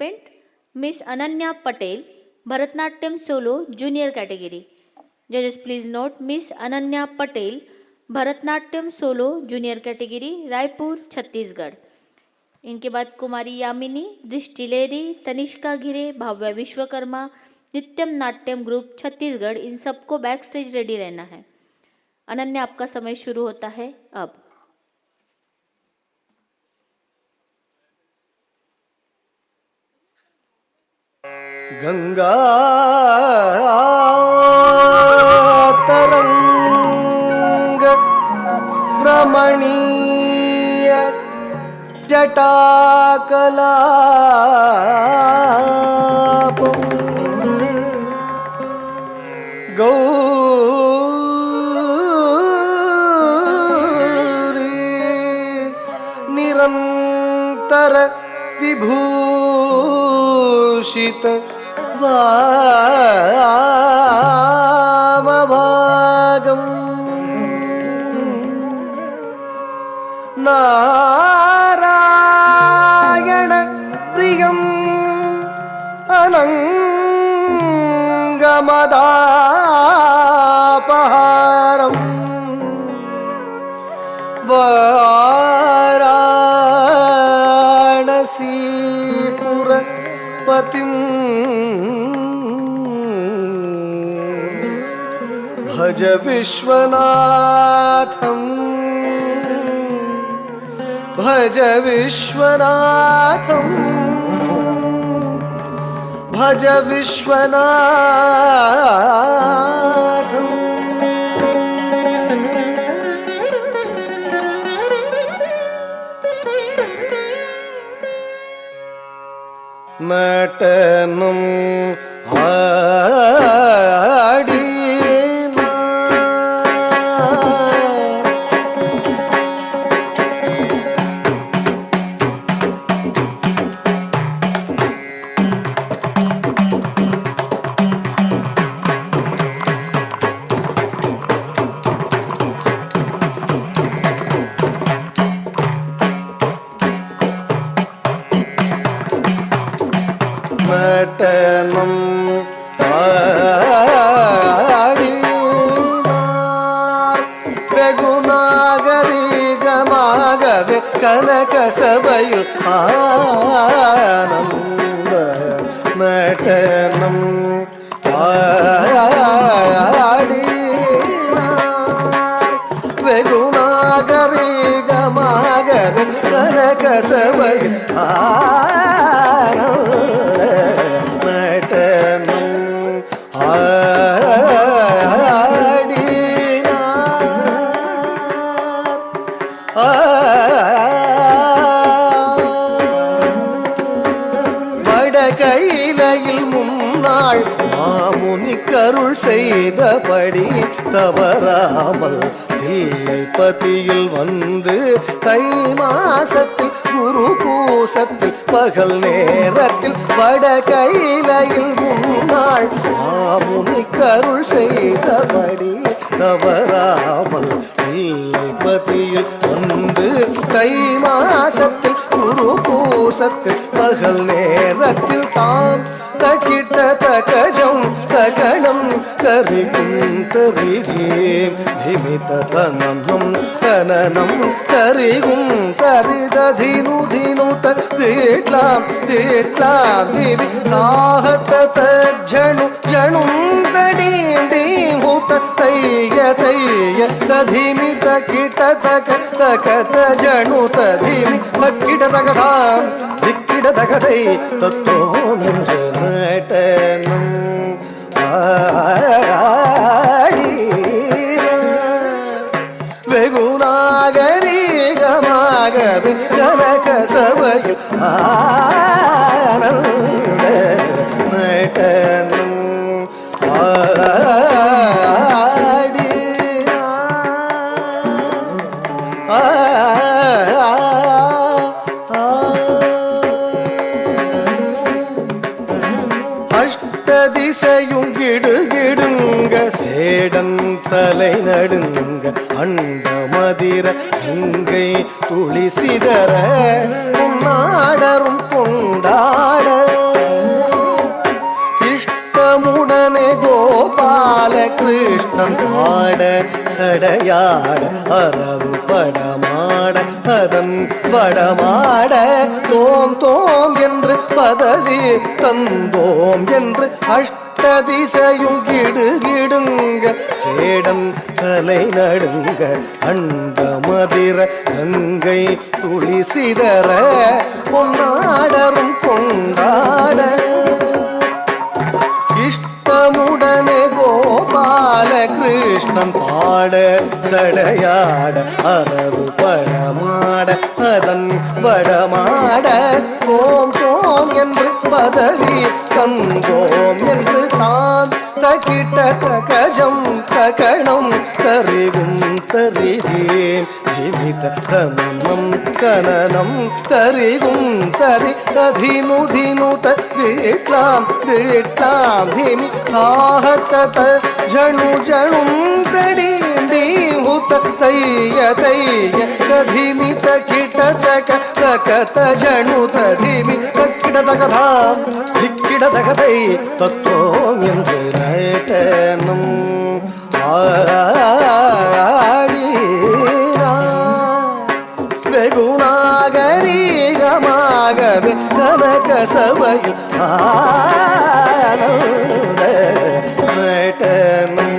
Miss Ananya Patel, Bharatnatyam Solo Junior Category. Judges, please note Miss Ananya Patel, Bharatnatyam Solo Junior Category, Raipur, Chhattisgarh. इनके बाद कुमारी यामिनी, दृष्टि लेरी, तनिष्का घिरे, भाव्या विश्वकर्मा, नित्यम Natyam group Chhattisgarh, इन सबको back stage ready रहना है. अनन्या, आपका समय शुरू होता है अब. गंगा तरंग रमणीय जटाकलाप गौरी निरंतर विभूषित वामभागम् नारायण प्रियम् अनङ्गमदापहारम् वाराणसीपुरपतिम् भज विश्वनाथं भज विश्वनाथं भज विश्वनाथं. नटनं आडी नटनं आडिनार वेगुनागरिगमागवे कनकसभयिल आनंद. नटनं आडिनार वेगुनागरिगमागवे कनकसभयिल आनंद. வடகையிலையில் முன்னாள் மாமுனி கருள் செய்தபடி தவறாமல் தில்லைப்பதியில் வந்து தை மாசத்தில் குரு பூசத்தில் பகல் நேரத்தில் வடகையிலையில் முன்னாள் மாமுனி கருள் செய்தபடி தவறாமல் தில்லைப்பதியில் வந்து தை மாசத்தில் குரு பூசத்தில் பகல் நேரத்தில் தாம் தகிட்ட தகஜம் தகணம் கரிகும் தரிகேம் திமித தனனம் தனனம் கரிகும் தரிததினு தினுத தேட்லாம் தேட்லாம் திவி தாஹத தஜ்ஜணு ஜணும் தடீம் டீம் ஹுத தைய தைய ததிமி தகிட்ட தக தக தஜணு ததிமி தகிட்ட தகதாம் திக்கிட தகதை தத்தோனம் நட்டனம் வெகுநாகரிகமாகவே கனகசபையில் ஆனந்த நட்டனம் அஷ்டதிசையும் கிடுகிடுங்க சேடன் தலை நடுங்க அண்டமதிர இங்கை துளி சிதற பொன்னாடரும் கொண்டாட கிருஷ்ணன் பாட சடையாட அரவு படமாட அதன் படமாட தோம் தோம் என்று பதவி தந்தோம் என்று அஷ்டதிசையும் கிடுகிடுங்க சேடம் தலை நடுங்க அண்டமதிர கங்கை துளி சிதற பொன்னாடரும் கொண்டாட இஷ்டமுடனே கோபால கிருஷ்ணன் பாட சடையாட அரவு படமாட அதன் வடமாட ஓம் ஓம் என்று பதவி தந்தோம் என்று தான் தகிட்ட தகஜம் தகணம் தரிவும் தரிகேன் திமித தமனம் கனனம் தரிவும் தரி ததினு தினு தீட்லாம் தீட்லாம் திமி ஆஹத ஜணு ஜணும் தடீ ஹுத தைய தைய ததிமி தகிட்ட தக தகத ஜணு ததிமி தக்கிட தகதாம் திக்கிட தகதை தத்தோம் என்று நட்டனம் வெகுநாகரீகமாகவே கனக சபையில் ஆனந்த நட்டனம்